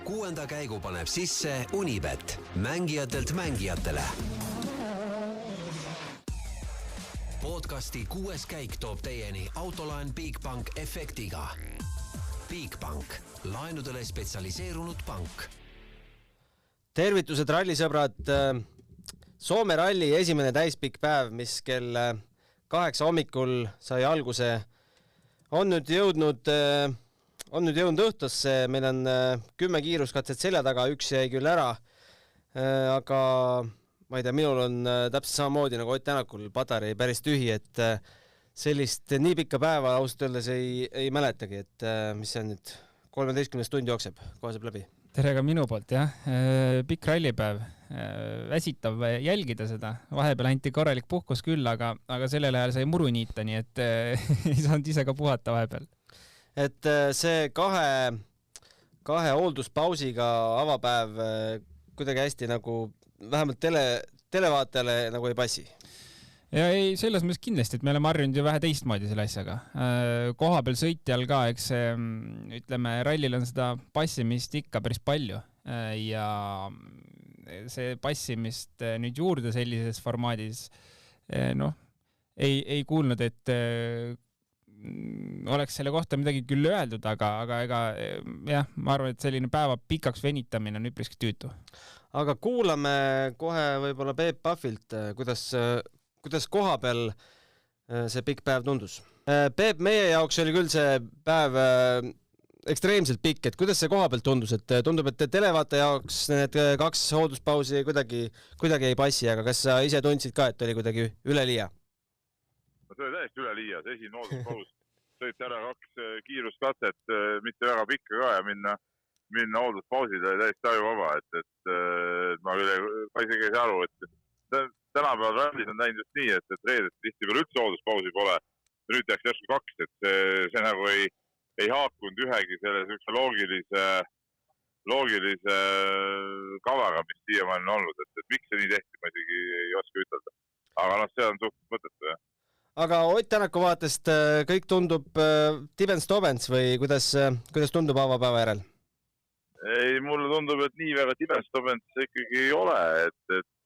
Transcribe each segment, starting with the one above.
6. käigu paneb sisse Unibet, mängijatelt mängijatele. Podcasti 6. käik toob teieni autolaen Bigbank efektiga. Bigbank, laenudele spetsialiseerunud pank. Tervitused rallisõbrad. Soome ralli esimene täispikk päev, mis kell 8 hommikul sai alguse, on nüüd jõudnud õhtusse. Meil on 10 kiiruskatset selja taga, üks jäi küll ära, aga ma ei tea, minul on täpselt samamoodi nagu Ott Tänakul patarei päris tühi, et sellist nii pikka päeva ausalt öeldes ei mäletagi, et mis see on nüüd 13 tundi jookseb, kohe saab läbi. Tere ka minu poolt, jah. Pikk rallipäev, väsitav jälgida seda. Vahepeal anti korralik puhkus küll, aga sellel ajal sai muru niita, nii et ei saanud ise ka puhata vahepeal. Et see kahe hoolduspausiga avapäev kuidagi hästi nagu vähemalt televaatajale nagu ei passi. Ja ei, selles mõttes kindlasti, et me oleme harjunud ju vähe teistmoodi selle asjaga. Koha peal sõitjal ka, eks ütleme, rallil on seda passimist ikka päris palju ja see passimist nüüd juurde sellises formaadis ei kuulnud, et oleks selle kohta midagi küll öeldud, aga jah, ma arvan, et selline päeva pikaks venitamine on üpriski tüütu. Aga kuulame kohe võib-olla Peep Pahvilt, kuidas koha peal see pikk päev tundus. Peep, meie jaoks oli küll see päev ekstreemselt pikk, et kuidas see koha pealt tundus, et tundub, et televaate jaoks need 2 hoolduspausi kuidagi ei passi, aga kas sa ise tundsid ka, et oli kuidagi üleliia? See oli täiesti üleliia, see esimene hoolduspaus sõit ära 2 kiiruskatset, mitte väga pikka ka ja minna hoolduspausile täiesti ajuvaba, et ma isegi ei saa aru, et tänapäeval rallis on läinud just nii, et reedet tihti veel üldse hoolduspausi pole. Nüüd tehakse järsku 2, et see nagu ei haakunud ühegi selle loogilise kavaga, mis siiamaani on olnud. Et miks see nii tehti, ma isegi ei oska ütelda. Aga see on suhteliselt mõttetu, jah. Aga Ott Tänaku vaatest kõik tundub Tibens-Tobens või kuidas tundub avapäeva järel? Ei, mulle tundub, et nii väga Tibens-Tobens ikkagi ei ole, et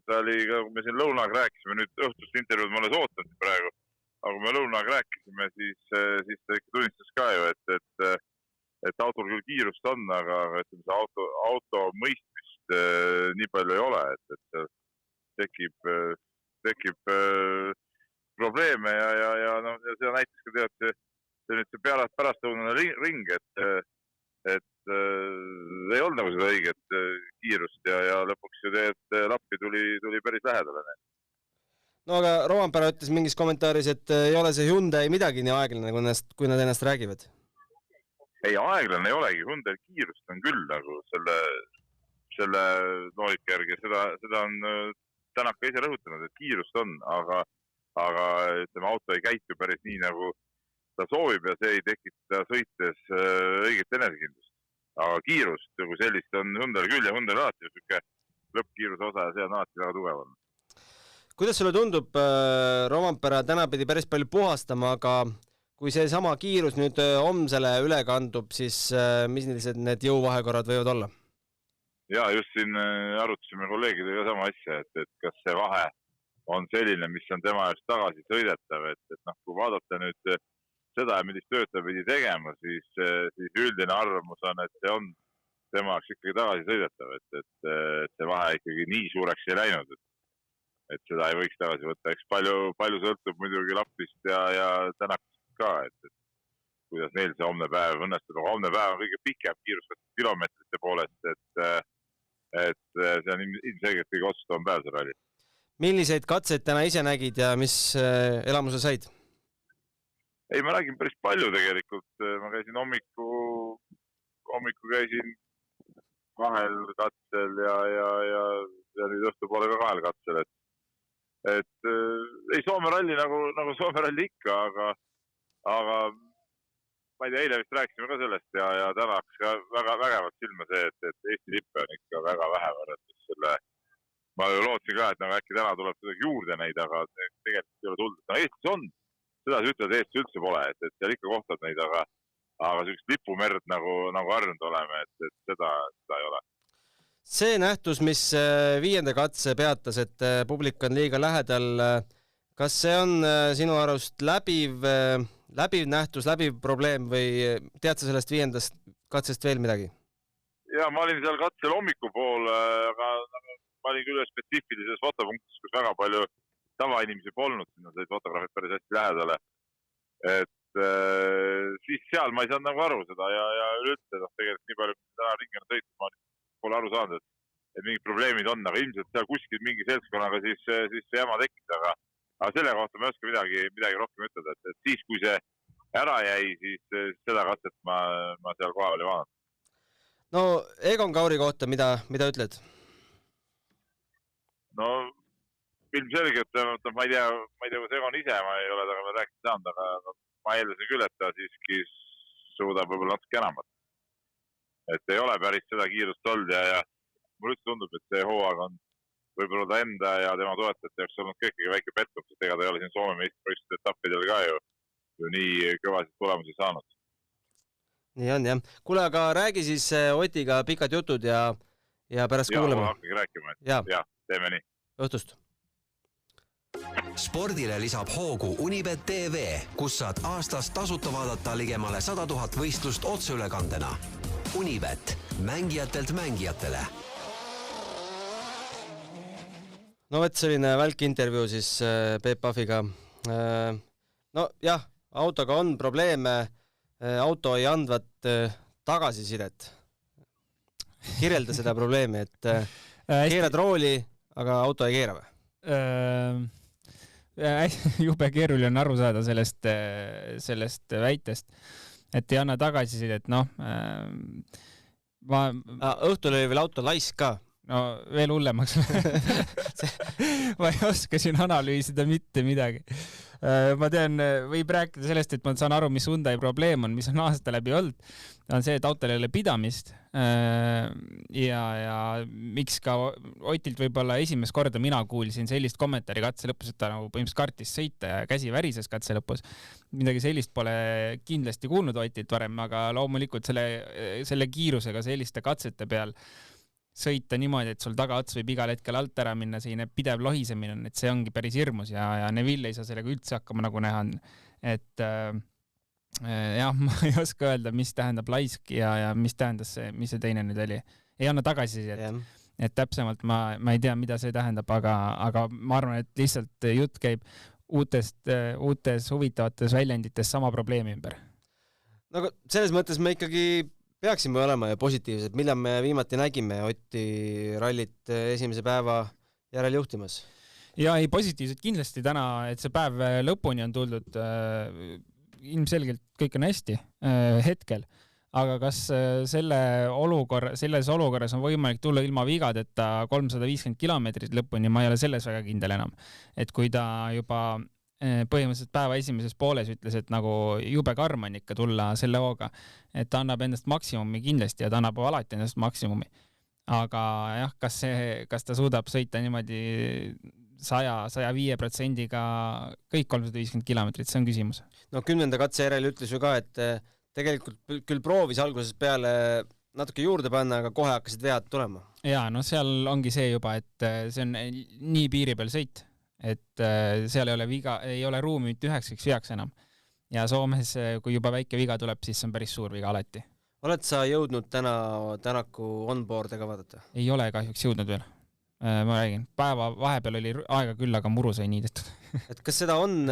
ta oli ka, kui me siin lõunaga rääkisime, nüüd õhtust intervjuud ma olen ootanud praegu, aga kui me lõunaga rääkisime, siis ta ikka tunnistas ka ju, et autol küll kiirust on, aga see auto mõistmist nii palju ei ole, et tekib probleeme ja seda näitas ka tead, see nüüd see pärastlõunane ring, et ei olnud nagu seda õiget kiirust ja lõpuks ju lappi tuli päris lähedale. No aga Rovanpera ütles mingis kommentaaris, et ei ole see Hyundai midagi nii aeglane, kui nad ennast räägivad. Ei, aeglane ei olegi. Hyundai kiirust on küll nagu selle loogika järgi. Seda on Tänak ise rõhutanud, et kiirust on, aga ütleme, auto ei käitu päris nii, nagu ta soovib ja see ei tekita sõites õiget energiakindlust. Aga kiirust kui sellist on Hyundai küll ja Hyundai alati niisugune lõppkiiruse osa ja see on alati väga tugev olnud. Kuidas sulle tundub, Rovanpera täna pidi päris palju puhastama, aga kui see sama kiirus nüüd homsele üle kandub, siis mis need jõuvahekorrad võivad olla? Ja just siin arutasime kolleegidega sama asja, et kas see vahe on selline, mis on tema just tagasi sõidetav, et kui vaadata nüüd seda, millist tööd ta pidi tegema, siis üldine arvamus on, et see on temaks ikkagi tagasi sõidetav, et see vahe ikkagi nii suureks ei läinud, et seda ei võiks tagasi võtta. Eks palju sõltub muidugi Lappist ja Tänakust ka, et kuidas neil see homne päev õnnestub. Homne päev on kõige pikem kilomeetrite poolest, et see on ilmselgelt kõige otsustavam päev see ralli. Milliseid katseid täna ise nägid ja mis elamuse said? Ei, ma nägin päris palju tegelikult. Ma käisin hommiku käisin 2 katsel ja nüüd õhtupoole ka 2 katsel. Et ei Soome ralli nagu Soome ralli ikka, aga ma ei tea, eile vist rääkisime ka sellest ja täna hakkas ka väga vägevalt silma see, et Eesti lippe on ikka väga vähe võrreldes selle. Ma lootsin ka, et äkki täna tuleb juurde neid, aga tegelikult ei ole tulnud. No Eestis on, seda sa ütled, Eestis üldse pole, et seal ikka kohtad neid, aga sellist lipumerd nagu harjunud oleme, et seda ei ole. See nähtus, mis 5. katse peatas, et publik on liiga lähedal, kas see on sinu arust läbiv nähtus, läbiv probleem või tead sa sellest 5. katsest veel midagi? Ja ma olin seal katsel hommikupool, aga ma olin küll spetsiifilises fotopunktis, kus väga palju tavainimesi polnud, sinna said fotograafid päris hästi lähedale. Et siis seal ma ei saanud nagu aru seda ja üleüldse tegelikult nii palju, kui täna ringi on sõitud, ma pole aru saanud, et mingid probleemid on, aga ilmselt seal kuskil mingi seltskonnaga siis see jama tekkis, aga selle kohta ma ei oska midagi rohkem ütelda, et siis kui see ära jäi, siis seda katset ma seal koha oli vaadanud. No Egon Kauri kohta, mida ütled? No ilmselgelt, ma ei tea, kus Egon ise, ma ei ole taga veel rääkida saanud, aga ma eeldasin küll, et ta siiski suudab võib-olla natuke enamat. Et ei ole päris seda kiirust olnud ja mul üldse tundub, et see hooaeg on võib-olla ta enda ja tema toetajate jaoks olnud kõikegi väike pettum, sest ega ta ei ole siin Soome meistrivõistluste etappidel ka ju nii kõvasid tulemusi saanud. Nii on, jah. Kuule, aga räägi siis Otiga pikad jutud ja pärast kuulema. Ja, hakkagi rääkima. Ja, teeme nii. Õhtust. Spordile lisab hoogu Unibet TV, kus saad aastas tasuta vaadata ligemale 100 000 võistlust otseülekandena. Unibet, mängijatelt mängijatele. No võt, selline välk intervjuu siis Peep Pahviga. No jah, autoga on probleeme, auto ei andvat tagasisidet. Kirjelda seda probleemi, et keerad rooli, aga auto ei keera või? Jube keeruline on aru saada sellest väitest, et ei anna tagasisidet, õhtul oli veel auto laisk ka. No veel hullemaks. Ma ei oska siin analüüsida mitte midagi. Ma tean, võib rääkida sellest, et ma saan aru, mis Hyundai probleem on, mis on aasta läbi olnud. On see, et autol ei ole pidamist ja miks ka Otilt võib-olla esimest korda mina kuulsin sellist kommentaari katse lõpus, et ta nagu põhimõtteliselt kartis sõita ja käsi värises katse lõpus. Midagi sellist pole kindlasti kuulnud Otilt varem, aga loomulikult selle kiirusega selliste katsete peal sõita niimoodi, et sul tagaots võib igal hetkel alt ära minna, selline pidev lohisemine on, et see ongi päris hirmus ja Neville ei saa sellega üldse hakkama, nagu näha on. Et jah, ma ei oska öelda, mis tähendab laisk ja mis tähendas see, mis see teine nüüd oli. Ei anna tagasisidet. Et täpsemalt ma ei tea, mida see tähendab, aga ma arvan, et lihtsalt jutt käib uutes huvitavates väljendites sama probleemi ümber. No selles mõttes me ikkagi peaksime olema positiivsed, millal me viimati nägime Oti rallit esimese päeva järel juhtimas? Ja ei, positiivsed kindlasti täna, et see päev lõpuni on tuldud, ilmselgelt kõik on hästi hetkel, aga kas selles olukorras on võimalik tulla ilma vigadeta 350 kilomeetrit lõpuni, ma ei ole selles väga kindel enam. Et kui ta juba põhimõtteliselt päeva esimeses pooles ütles, et nagu jube karm on ikka tulla selle hooga, et ta annab endast maksimumi kindlasti ja ta annab alati endast maksimumi. Aga jah, kas ta suudab sõita niimoodi 100-105%-ga kõik 350 kilomeetrit, see on küsimus. No 10. katse järel ütles ju ka, et tegelikult küll proovis alguses peale natuke juurde panna, aga kohe hakkasid vead tulema. Ja, no seal ongi see juba, et see on nii piiri peal sõit, et seal ei ole ruumi mitte üheksaks veaks enam. Ja Soomes, kui juba väike viga tuleb, siis on päris suur viga alati. Oled sa jõudnud Tänaku onboard'ega vaadata? Ei ole kahjuks jõudnud veel. Ma räägin, päeva vahepeal oli aega küll, aga muru sai niidetud. Et kas seda on,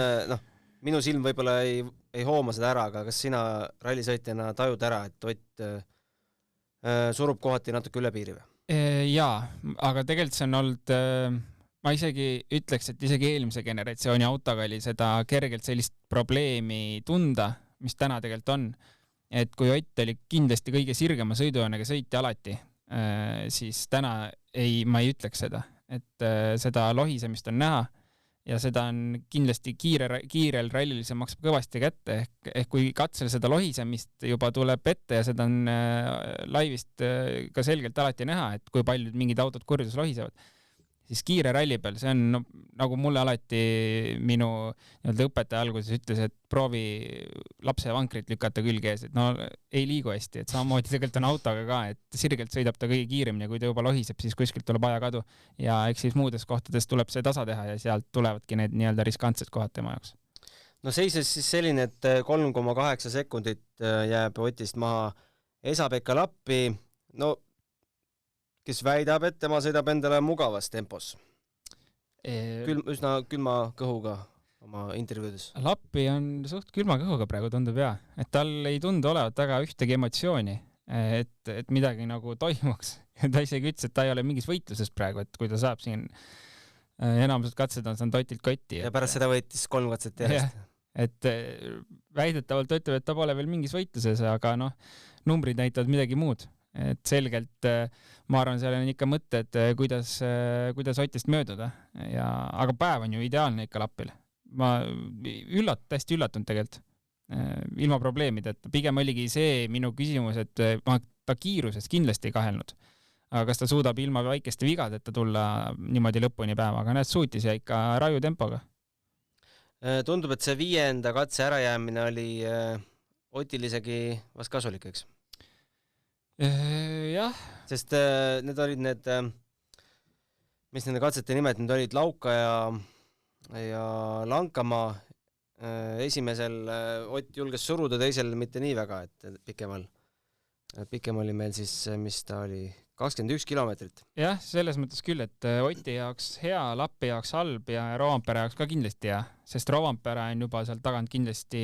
minu silm võib-olla ei hooma seda ära, aga kas sina rallisõitjana tajud ära, et Ott surub kohati natuke üle piiri või? Jaa, aga tegelikult see on olnud... Ma isegi ütleks, et isegi eelmise generatsiooni autoga oli seda kergelt sellist probleemi tunda, mis täna tegelikult on. Et kui Ott oli kindlasti kõige sirgema sõidujoonega sõitja alati, siis täna ma ei ütleks seda. Et seda lohisemist on näha ja seda on kindlasti kiirel rallil see maksab kõvasti kätte. Ehk kui katsel seda lohisemist juba tuleb ette ja seda on laivist ka selgelt alati näha, et kui paljud mingid autod kurjus lohisevad, siis kiire ralli peal, see on no, nagu mulle alati minu nii-öelda õpetaja alguses ütles, et proovi lapse vankrit lükata külge ees, et no ei liigu hästi, et samamoodi tegelikult on autoga ka, et sirgelt sõidab ta kõige kiiremini ja kui ta juba lohiseb, siis kuskilt tuleb ajakadu ja eks siis muudes kohtades tuleb see tasa teha ja sealt tulevadki need nii-öelda riskantsed kohad tema jaoks. No seises siis selline, et 3,8 sekundit jääb Otist maha Esa-Pekka Lappi, no kes väidab, et tema sõidab endale mugavas tempos. Üsna külma kõhuga oma intervjuudes. Lappi on suht külma kõhuga praegu tundub et tal ei tundu olevat väga ühtegi emotsiooni, et midagi nagu toimuks. Ta isegi ütles, et ta ei ole mingis võitluses praegu, et kui ta saab siin enamused katsed on saanud Otilt kotti. Ja pärast seda võitis 3 katset järjest. Et väidetavalt ütleb, et ta pole veel mingis võitluses, aga noh, numbrid näitavad midagi muud. Et selgelt ma arvan, seal on ikka mõtted, kuidas Otist mööduda. Aga päev on ju ideaalne ikka Lappil. Ma hästi üllatunud tegelikult. Ilma probleemid, et pigem oligi see minu küsimus, et ta kiiruses kindlasti ei kahelnud. Aga kas ta suudab ilma väikeste vigadeta tulla niimoodi lõpuni päeva, aga näed, suutis ja ikka raju tempoga. Tundub, et see 5. katse ärajäämine oli Otil isegi vast kasulik, eks? Jah. Sest need olid need, mis nende katsete nimed, need olid Lauka ja Lankamaa. Esimesel Ott julges suruda, teisel mitte nii väga, et pikem oli meil siis, mis ta oli, 21 kilomeetrit. Jah, selles mõttes küll, et Oti jaoks hea, Lappi jaoks halb ja Rovanpere jaoks ka kindlasti hea, sest Rovanpere on juba seal tagant kindlasti...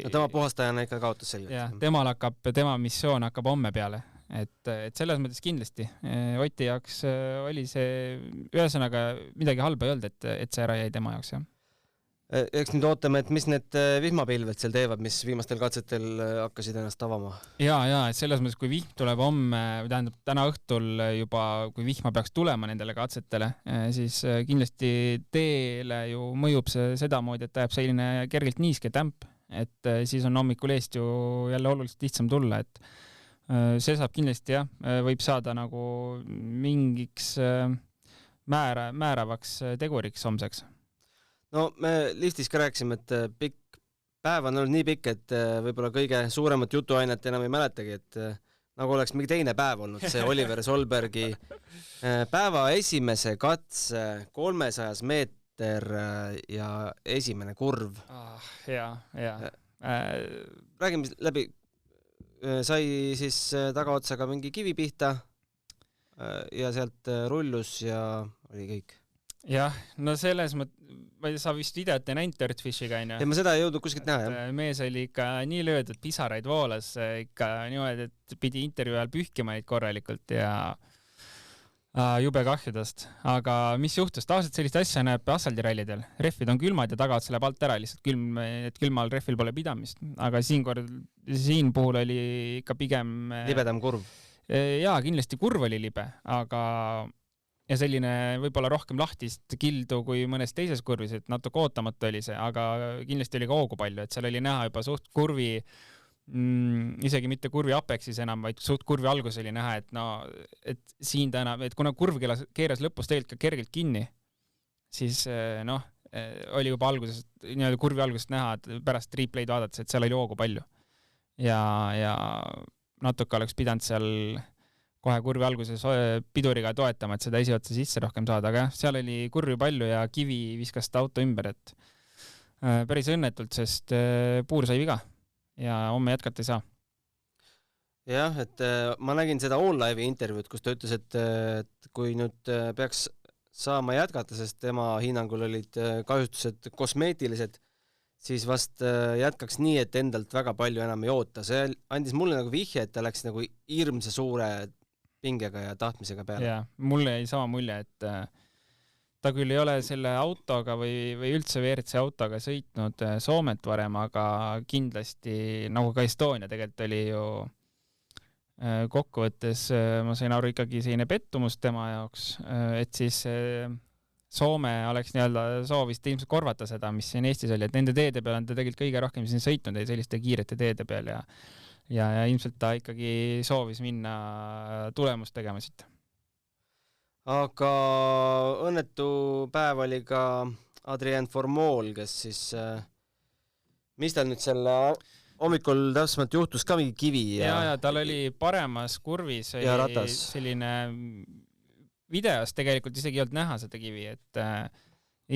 No tema puhastajana ikka kaotas selgelt. Ja, tema missioon hakkab homme peale, et selles mõttes kindlasti. Oti jaoks oli see, ühesõnaga midagi halba ei olnud, et see ära jäi tema jaoks, jah. Eks nüüd ootame, et mis need vihmapilved seal teevad, mis viimastel katsetel hakkasid ennast avama? Ja, et selles mõttes, kui vihm tuleb homme, tähendab täna õhtul juba, kui vihma peaks tulema nendele katsetele, siis kindlasti teele ju mõjub see sedamoodi, et ta jääb selline kergelt niiske tämp, et siis on hommikul eest ju jälle oluliselt lihtsam tulla, et see saab kindlasti, võib saada nagu mingiks määravaks teguriks homseks. No me liftis ka rääkisime, et päev on olnud nii pikk, et võib-olla kõige suuremat jutuainet enam ei mäletagi, et nagu oleks mingi teine päev olnud, see Oliver Solbergi päeva esimese katse 300 meeter ja esimene kurv. Ja. Räägime läbi, sai siis tagaotsaga mingi kivi pihta ja sealt rullus ja oli kõik. Jah, no selles sa vist videot ei näinud Dirtfishiga, on ju? Ja ma seda ei jõudnud kuskilt näha, jah. Mees oli ikka nii löödud, pisaraid voolas ikka niimoodi, et pidi intervjuu ajal pühkima neid korralikult ja jube kahjudest. Aga mis juhtus? Tavaliselt sellist asja näeb asfaldirallidel. Rehvid on külmad ja tagaotsa läheb alt ära lihtsalt külmal rehvil pole pidamist. Aga siin puhul oli ikka pigem... Libedam kurv. Jaa, kindlasti kurv oli libe, aga... Ja selline võib-olla rohkem lahtist kildu kui mõnes teises kurvis, et natuke ootamatu oli see, aga kindlasti oli ka hoogu palju, et seal oli näha juba suht kurvi, isegi mitte kurvi apeksis enam, vaid suht kurvi algus oli näha, et siin ta enam, et kuna kurv keeras lõpus tegelikult ka kergelt kinni, siis oli juba kurvi algusest näha, et pärast replay'd vaadates, et seal oli hoogu palju. Ja natuke oleks pidanud seal kohe kurvi alguses piduriga toetama, et seda esiotsa sisse rohkem saada, aga seal oli kurvi palju ja kivi viskas seda auto ümber, et päris õnnetult, sest puur sai viga ja homme jätkata ei saa. Jah, et ma nägin seda OnLive'i intervjuud, kus ta ütles, et kui nüüd peaks saama jätkata, sest tema hinnangul olid kahjustused kosmeetilised, siis vast jätkaks nii, et endalt väga palju enam ei oota. See andis mulle nagu vihje, et ta läks nagu hirmse suure pingega ja tahtmisega peale. Ja, mulle ei sama mulje, et ta küll ei ole selle autoga või üldse WRC autoga sõitnud Soomet varem, aga kindlasti, nagu ka Estonia tegelikult oli ju kokkuvõttes, ma sain aru ikkagi selline pettumus tema jaoks, et siis Soome oleks soovist ilmselt korvata seda, mis siin Eestis oli, et nende teede peal on ta tegelikult kõige rohkem siin sõitnud selliste kiirete teede peal ja ilmselt ta ikkagi soovis minna tulemust tegema siit. aga õnnetu päev oli ka Adrien Formol, kes siis, mis tal nüüd selle hommikul täpsemalt juhtus ka mingi kivi ja tal oli paremas kurvis ja ratas. Selline videos tegelikult isegi ei olnud näha seda kivi, et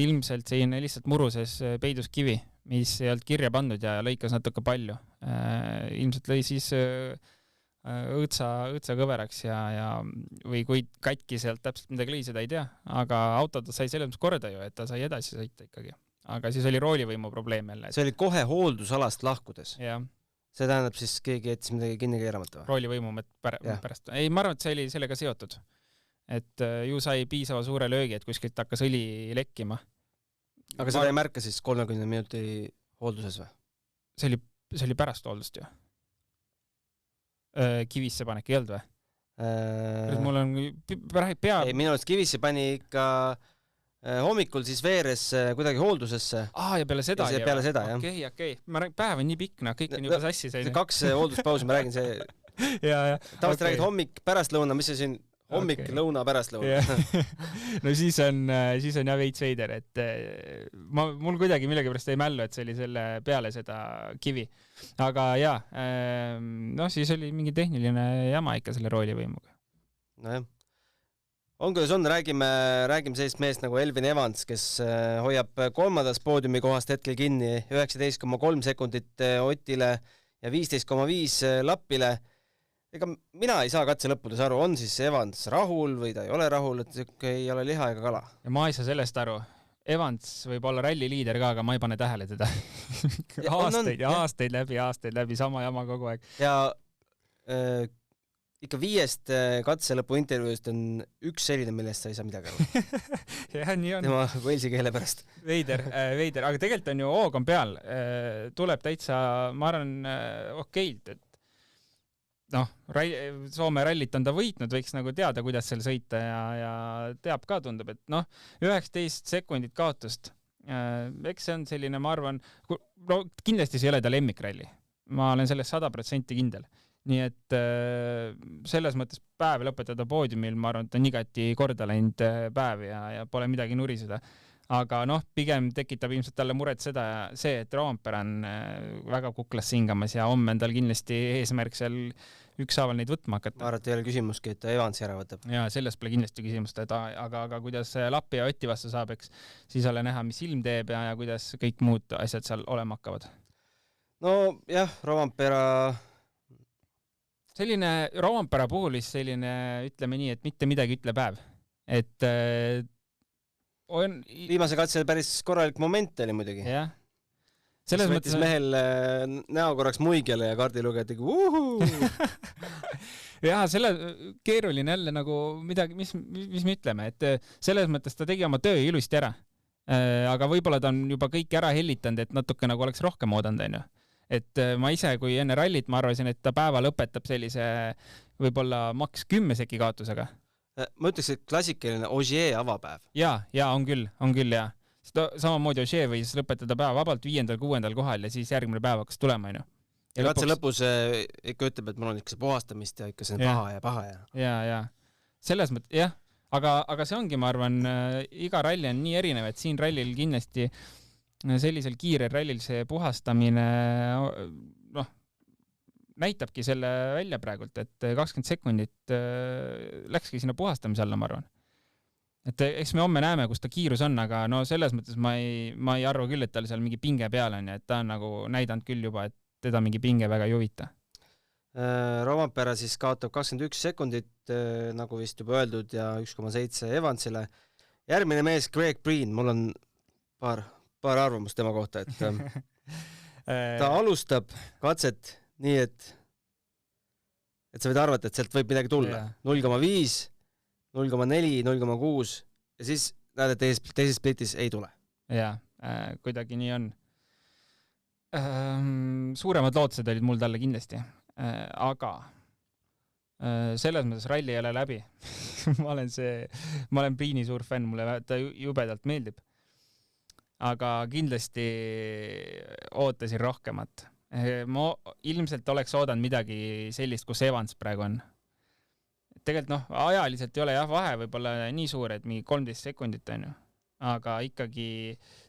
ilmselt selline lihtsalt muruses peidus kivi, mis ei olnud kirja pandud ja lõikas natuke palju. Ilmselt lõi siis õõtsa kõveraks või kui katki sealt täpselt midagi lõi, seda ei tea, aga auto ta sai selles mõttes korda ju, et ta sai edasi sõita ikkagi. Aga siis oli roolivõimu probleem jälle. See oli kohe hooldusalast lahkudes. Ja. See tähendab siis keegi jättis midagi kinni keeramata või? Roolivõimu pärast. Ei, ma arvan, et see oli sellega seotud. Et ju sai piisava suure löögi, et kuskilt hakkas õli lekkima. Aga seda ei märka siis 30 minuti hoolduses või? See oli pärast hooldust ju. Kivisse panek ei olnud või? Mul on pea... Ei, minu arust kivisse pani ikka hommikul siis veeres kuidagi hooldusesse. Ja peale seda. Ja peale seda, jah. Okei. Ma räägin, päev on nii pikk, kõik on juba sassi sai. 2 hoolduspausi, ma räägin see. Tavaliselt räägid hommik pärast lõuna, mis see siin hommik, lõuna, pärast lõuna. No siis on jah veits veider, et mul kuidagi millegipärast ei mällu, et see oli selle peale seda kivi. Aga siis oli mingi tehniline jama ikka selle roolivõimuga. Nojah. On kuidas on, räägime sellist meest nagu Elvin Evans, kes hoiab 3. poodiumi kohast hetkel kinni 19,3 sekundit Otile ja 15,5 Lappile. Ega mina ei saa katse lõppudes aru, on siis Evans rahul või ta ei ole rahul, et ei ole liha ega kala. Ja ma ei saa sellest aru. Evans võib olla ralliliider ka, aga ma ei pane tähele teda. Aastaid läbi, sama jama kogu aeg. Ja ikka 5 katse lõpu intervjuust on üks selline, millest sa ei saa midagi aru. Jah, nii on. Tema Walesi keele pärast. Veider, aga tegelikult on ju hoog on peal. Tuleb täitsa, ma arvan, okeilt, et Soome rallit on ta võitnud, võiks nagu teada, kuidas seal sõita ja teab ka, tundub, et 19 sekundit kaotust. Eks see on selline, ma arvan, kindlasti see ei ole ta lemmikralli. Ma olen sellest 100% kindel. Nii et selles mõttes päev lõpetada poodiumil, ma arvan, et on igati korda läinud päev ja pole midagi nuriseda. Aga pigem tekitab ilmselt talle muret see, et Roompere on väga kuklas hingamas ja homme on tal kindlasti eesmärk seal ükshaaval neid võtma hakata. Ma arvan, et ei ole küsimuski, et ta Evansi ära võtab. Ja sellest pole kindlasti küsimust, aga kuidas Lappi ja Oti vastu saab, eks siis ole näha, mis ilm teeb ja kuidas kõik muud asjad seal olema hakkavad. No jah, Roompere... Selline Roompere puhul selline, ütleme nii, et mitte midagi ütle päev. Et viimase katsel päris korralik moment oli muidugi. Jah. Selles mõttes mehel näo korraks muigjale ja kaardilugejad Jah, selle keeruline jälle nagu midagi, mis me ütleme, et selles mõttes ta tegi oma töö ilusti ära. Aga võib-olla ta on juba kõik ära hellitanud, et natuke nagu oleks rohkem oodanud, on ju. Et ma ise, kui enne rallit, ma arvasin, et ta päeva lõpetab sellise võib-olla maks 10 seki kaotusega. Ma ütleks, et klassikaline Ogier avapäev. Ja, on küll, ja. Samamoodi Ogier võis lõpetada päeva vabalt 5.-6. kohal ja siis järgmine päev hakkas tulema, on ju. Ja katse lõpus ikka ütleb, et mul on ikka see puhastamist ja ikka see paha. Ja. Selles mõttes, jah. Aga see ongi, ma arvan, iga ralli on nii erinev, et siin rallil kindlasti sellisel kiirel rallil see puhastamine näitabki selle välja praegult, et 20 sekundit läkski sinna puhastamise alla, ma arvan. Et eks me homme näeme, kus ta kiirus on, aga selles mõttes ma ei arva küll, et tal seal mingi pinge peal on ja et ta on nagu näidanud küll juba, et teda mingi pinge väga ei huvita. Roompere siis kaotab 21 sekundit, nagu vist juba öeldud, ja 1,7 Evansile. Järgmine mees, Greg Breen, mul on paar arvamust tema kohta, et ta alustab katset nii, et sa võid arvata, et sealt võib midagi tulla. 0,5, 0,4, 0,6 ja siis näed, et teises splitis ei tule. Jaa, kuidagi nii on. Suuremad lootused olid mul talle kindlasti, aga selles mõttes ralli ei ole läbi. ma olen Breeni suur fänn, mulle ta jubedalt meeldib. Aga kindlasti ootasin rohkemat. Ma ilmselt oleks oodanud midagi sellist, kus Evans praegu on. tegelikult ajaliselt ei ole jah vahe võib-olla nii suur, et mingi 13 sekundit on ju, aga ikkagi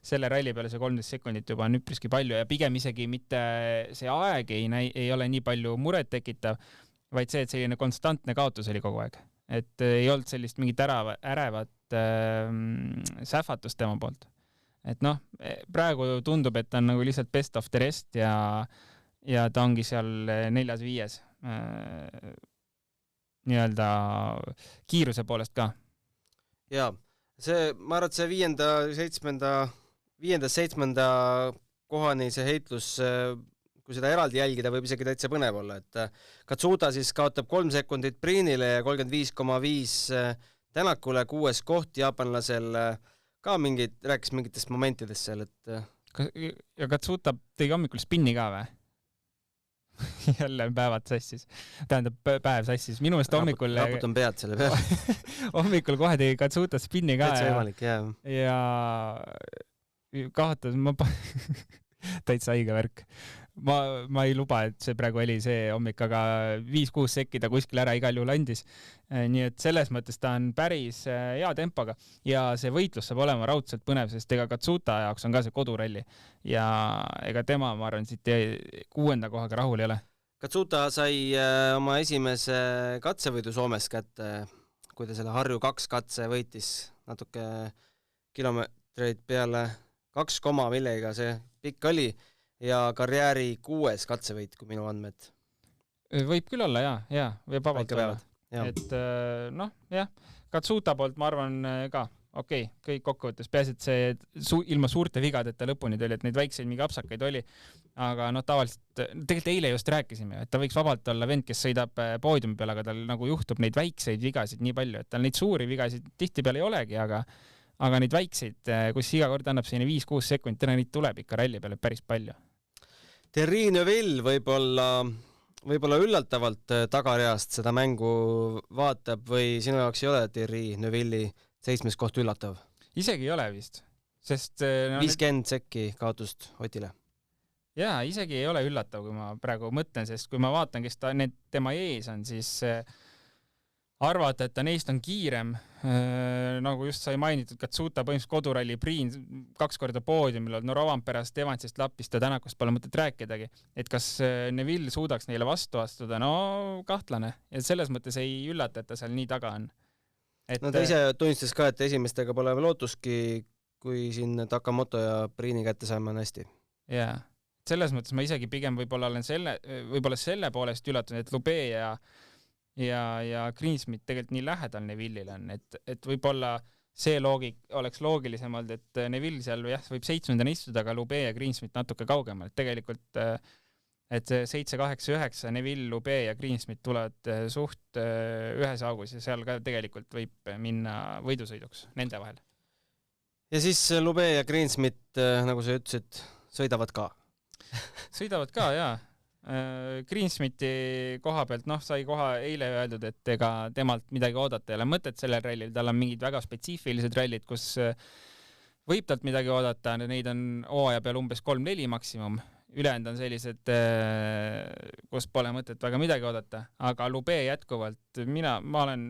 selle ralli peale see 13 sekundit juba on üpriski palju ja pigem isegi mitte see aeg ei ole nii palju muret tekitav, vaid see, et selline konstantne kaotus oli kogu aeg. Et ei olnud sellist mingit ärevat sähvatust tema poolt. Et praegu tundub, et ta on nagu lihtsalt best of the rest ja ta ongi seal 4-5 nii-öelda kiiruse poolest ka. Jaa, ma arvan, et see 5.-7. kohani see heitlus, kui seda eraldi jälgida, võib isegi täitsa põnev olla, et Katsuta siis kaotab 3 sekundit Priinile ja 35,5 Tänakule, 6. koht jaapanlasel ka rääkis mingitest momentidest seal, et ja Katsuta tegi hommikul spinni ka või? Jälle päevad sassis. Tähendab, päev sassis. Minu meelest hommikul... Raputan pead selle peale. Hommikul kohe tegi Katsuta spinni ka. Täitsa võimalik, jah. Ja kaotas, täitsa haige värk. Ma ei luba, et see praegu oli see hommik, aga 5-6 sekki ta kuskil ära igal juhul andis. Nii et selles mõttes ta on päris hea tempoga ja see võitlus saab olema raudselt põnev, sest ega Katsuta jaoks on ka see koduralli ja ega tema, ma arvan, siit 6. kohaga rahul ei ole. Katsuta sai oma esimese katsevõidu Soomes kätte, kui ta selle Harju 2 katse võitis natuke kilomeetreid peale 2, millega see pikk oli ja karjääri 6. katsevõit, kui minu andmed. Võib küll olla, jaa, võib vabalt olla. Et jah, Katsuta poolt ma arvan ka, okei, kõik kokkuvõttes, peaasi, et see ilma suurte vigadeta lõpuni tuli, et neid väikseid mingi apsakaid oli, aga tavaliselt, tegelikult eile just rääkisime, et ta võiks vabalt olla vend, kes sõidab poodiumi peal, aga tal nagu juhtub neid väikseid vigasid nii palju, et tal neid suuri vigasid tihtipeale ei olegi, aga neid väikseid, kus iga kord annab selline 5-6 sekundit, täna neid tuleb ikka ralli peale päris palju. Thierry Neuville võib-olla üllatavalt tagareast seda mängu vaatab või sinu jaoks ei ole Thierry Neuville'i 7. koht üllatav? Isegi ei ole vist, sest 50 sekki kaotust Otile. Jaa, isegi ei ole üllatav, kui ma praegu mõtlen, sest kui ma vaatan, kes tema ees on, siis arvata, et ta neist on kiirem, nagu just sai mainitud, Katsuta põhimõtteliselt koduralli Priin 2 korda poodiumil, Rovanperast, Evansist, Lappist ja Tänakust pole mõtet rääkidagi, et kas Neville suudaks neile vastu astuda, kahtlane ja selles mõttes ei üllata, et ta seal nii taga on. Ta ise tunnistas ka, et esimestega pole lootuski, kui siin Takamoto ja Priini kätte saime on hästi. Jaa, selles mõttes ma isegi pigem võib-olla olen selle poolest üllatunud, et Lube ja Greensmith tegelikult nii lähedal Neville'ile on, et võib-olla see oleks loogilisem olnud, et Neville seal võib 7. istuda, aga Lube ja Greensmith natuke kaugemal. Et tegelikult, et 7-8-9 Neville, Lube ja Greensmith tulevad suht ühes augus ja seal ka tegelikult võib minna võidusõiduks nende vahel. Ja siis Lube ja Greensmith, nagu sa ütlesid, sõidavad ka. Sõidavad ka, jaa. Greensmithi koha pealt, sai koha eile öeldud, et ega temalt midagi oodata ei ole mõtet sellel rallil, tal on mingid väga spetsiifilised rallid, kus võib talt midagi oodata, neid on hooaja peal umbes 3-4 maksimum, ülejäänud on sellised, kus pole mõtet väga midagi oodata, aga Lube jätkuvalt, ma olen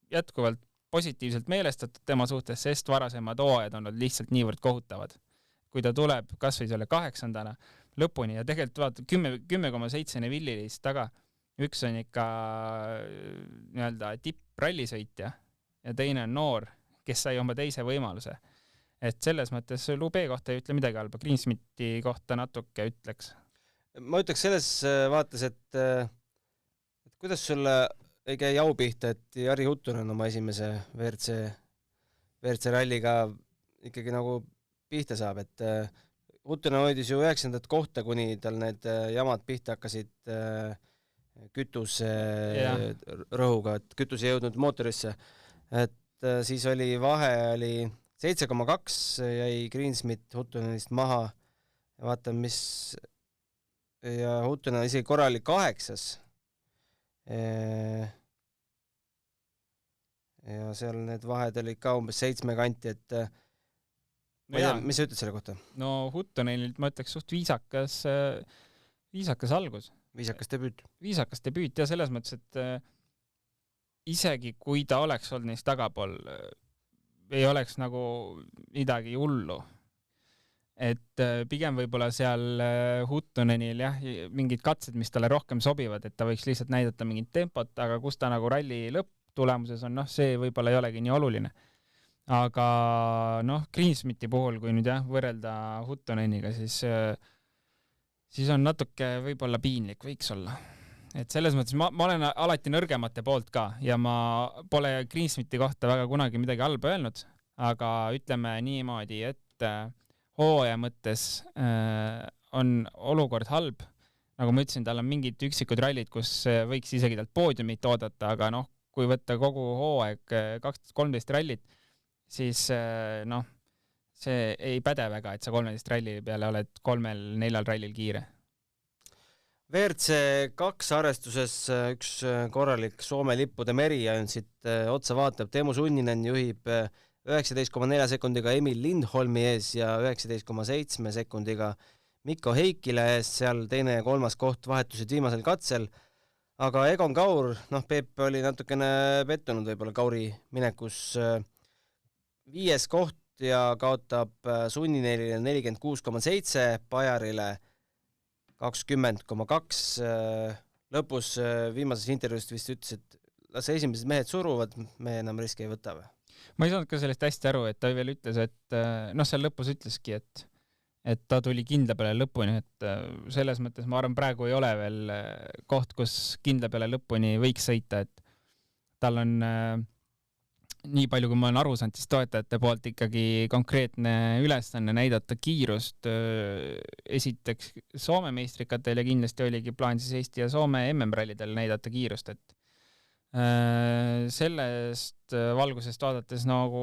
jätkuvalt positiivselt meelestatud tema suhtes, sest varasemad hooajad on olnud lihtsalt niivõrd kohutavad. Kui ta tuleb kas või selle 8. lõpuni ja tegelikult vaata 10,7 Neville'ist taga. Üks on ikka nii-öelda tipprallisõitja ja teine on noor, kes sai oma teise võimaluse. Et selles mõttes Lube kohta ei ütle midagi halba, Greensmithi kohta natuke ütleks. Ma ütleks selles vaates, et kuidas sulle ei käi jau pihta, et Jari Huttunen oma esimese WRC ralliga ikkagi nagu pihta saab, et Huttunen hoidis ju 9. kohta, kuni tal need jamad pihta hakkasid kütuse rõhuga, et kütus ei jõudnud mootorisse. Et siis oli vahe 7,2 jäi Greensmith Huttunenist maha ja vaatan, ja Huttunen isegi korralik 8. Ja seal need vahed olid ka umbes 7 kanti, et mis sa ütled selle kohta? No Huttunenilt ma ütleks suht viisakas algus. Viisakas debüüt. Viisakas debüüt ja selles mõttes, et isegi kui ta oleks olnud neist tagapool, ei oleks nagu midagi hullu. Et pigem võib-olla seal Huttunenil mingid katsed, mis talle rohkem sobivad, et ta võiks lihtsalt näidata mingit tempot, aga kus ta nagu ralli lõpptulemuses on, see võib-olla ei olegi nii oluline. Aga Greensmiti puhul, kui nüüd võrrelda Huttuneniga, siis on natuke võib-olla piinlik, võiks olla. Et selles mõttes ma olen alati nõrgemate poolt ka ja ma pole Greensmiti kohta väga kunagi midagi halba öelnud, aga ütleme niimoodi, et hooaja mõttes on olukord halb. Nagu ma ütlesin, tal on mingid üksikud rallid, kus võiks isegi talt poodiumit oodata, aga kui võtta kogu hooaeg 13 rallit, siis see ei päde väga, et sa 13 ralli peale oled 3-4 rallil kiire. WRC 2 arvestuses üks korralik Soome lippude meri ja siit otsa vaatab. Teemu Sunninen juhib 19,4 sekundiga Emil Lindholmi ees ja 19,7 sekundiga Mikko Heikile ees, seal teine ja kolmas koht vahetusid viimasel katsel. Aga Egon Kaur, Peep oli natukene pettunud võib-olla Kauri minekus 5. koht ja kaotab Sunninenile 46,7, Pajarile 20,2. Lõpus viimases intervjuust vist ütles, et las esimesed mehed suruvad, me enam riski ei võta või? Ma ei saanud ka sellest hästi aru, et ta veel ütles, et seal lõpus ütleski, et ta tuli kindla peale lõpuni, et selles mõttes ma arvan, praegu ei ole veel koht, kus kindla peale lõpuni võiks sõita, et tal on nii palju, kui ma olen aru saanud, siis toetajate poolt ikkagi konkreetne ülesanne näidata kiirust esiteks Soome meistrikatel ja kindlasti oligi plaan siis Eesti ja Soome MM-rallidel näidata kiirust, et sellest valgusest vaadates nagu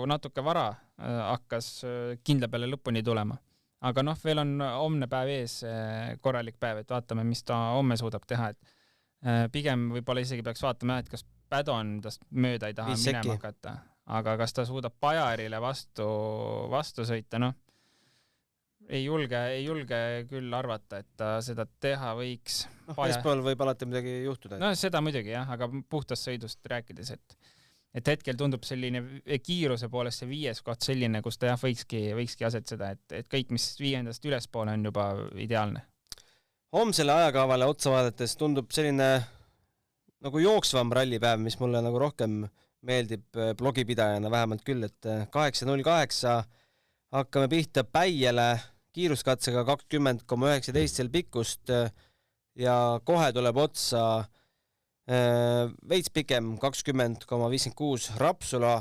natuke vara hakkas kindla peale lõpuni tulema. Aga veel on homne päev ees, korralik päev, et vaatame, mis ta homme suudab teha. Et pigem võib-olla isegi peaks vaatama, et kas Padon tast mööda ei taha minema hakata, aga kas ta suudab Pajarile vastu sõita, ei julge küll arvata, et ta seda teha võiks. Eespool võib alati midagi juhtuda. Seda muidugi aga puhtast sõidust rääkides, et hetkel tundub selline kiiruse poolest see 5. koht selline, kus ta võikski asetseda, et kõik, mis 5. ülespoole on juba ideaalne. Homsele ajakavale otsa vaadates tundub selline nagu jooksvam rallipäev, mis mulle nagu rohkem meeldib blogipidajana vähemalt küll, et 8.08 hakkame pihta Päiele kiiruskatsega 20,19 seal pikkust ja kohe tuleb otsa veits pikem 20,56 Rapsula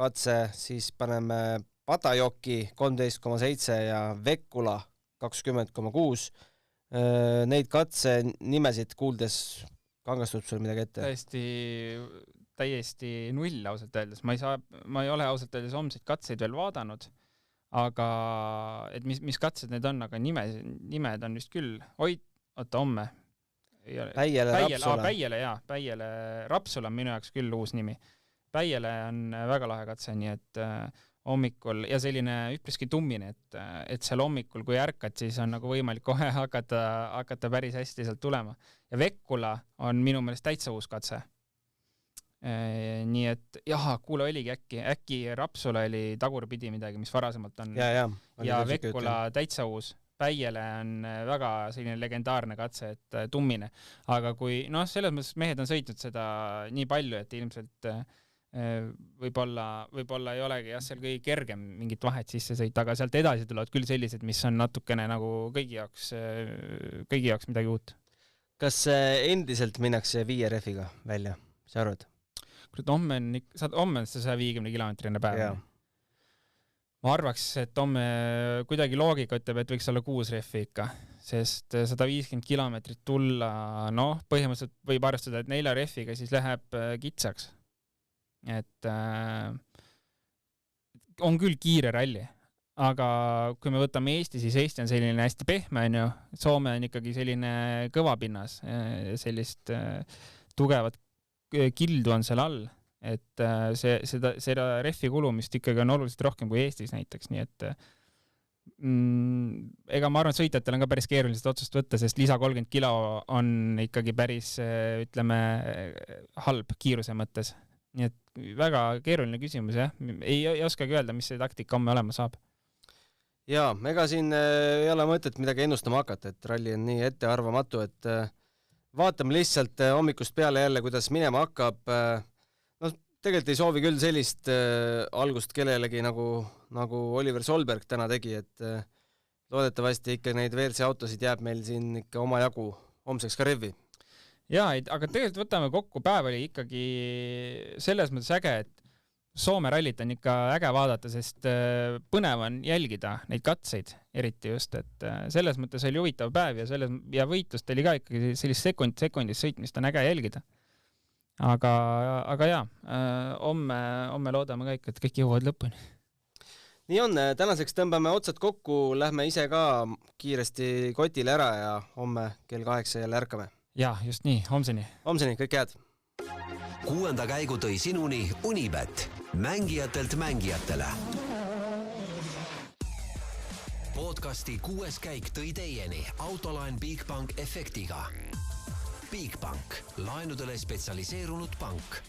katse, siis paneme Patajoki 13,7 ja Vekkula 20,6. Neid katse nimesid kuuldes kangastub sul midagi ette? Täiesti null ausalt öeldes. Ma ei ole ausalt öeldes homseid katseid veel vaadanud, aga et mis katsed need on, aga nimed on vist küll. Homme. Päiele Rapsula on minu jaoks küll uus nimi. Päiele on väga lahe katse, nii et hommikul ja selline üpriski tummine, et seal hommikul, kui ärkad, siis on nagu võimalik kohe hakata päris hästi sealt tulema. Ja Vekkula on minu meelest täitsa uus katse. Nii et kuule oligi äkki Rapsula oli tagurpidi midagi, mis varasemalt on. Ja Vekkula täitsa uus. Päiele on väga selline legendaarne katse, et tummine. Aga kui, selles mõttes mehed on sõitnud seda nii palju, et ilmselt võib-olla ei olegi seal kõige kergem mingit vahet sisse sõita, aga sealt edasi tulevad küll sellised, mis on natukene nagu kõigi jaoks midagi uut. Kas endiselt minnakse 5 refiga välja, sa arvad? Homme on see 150 kilomeetrine päev. Ja. Ma arvaks, et homme kuidagi loogika ütleb, et võiks olla 6 refi ikka, sest 150 kilomeetrit tulla, põhimõtteliselt võib arvestada, et 4 refiga siis läheb kitsaks. Et on küll kiire ralli, aga kui me võtame Eesti, siis Eesti on selline hästi pehme, Soome on ikkagi selline kõva pinnas, sellist tugevat kildu on seal all. Et seda refi kulumist ikkagi on oluliselt rohkem kui Eestis näiteks, nii et ega ma arvan, et sõitjatel on ka päris keerulised otsust võtta, sest lisa 30 kilo on ikkagi päris, ütleme, halb kiiruse mõttes. Nii et väga keeruline küsimus, jah. Ei oskagi öelda, mis see taktika homme olema saab. Jaa, ega siin ei ole mõtet midagi ennustama hakata, et ralli on nii ettearvamatu, et vaatame lihtsalt hommikust peale jälle, kuidas minema hakkab. No, tegelikult ei soovi küll sellist algust kellelegi nagu Oliver Solberg täna tegi, et loodetavasti ikka neid WRC autosid jääb meil siin ikka oma jagu homseks ka revvi. Jaa, aga tegelikult võtame kokku, päev oli ikkagi selles mõttes äge, et Soome rallit on ikka äge vaadata, sest põnev on jälgida neid katseid, eriti just, et selles mõttes oli huvitav päev ja võitlust oli ka ikkagi sellist sekundis sõitmist on äge jälgida. Aga jaa, homme loodame ka ikka, et kõik jõuavad lõpuni. Nii on, tänaseks tõmbame otsad kokku, lähme ise ka kiiresti kotile ära ja homme kell 8 jälle ärkame. Jaa, just nii, homseni. Homseni, kõik head. 6. käigu tõi sinuni Unibet, mängijatelt mängijatele. Podcasti 6. käik tõi teieni Autoline Bigbank efektiga. Bigbank, laenudele spetsialiseerunud pank.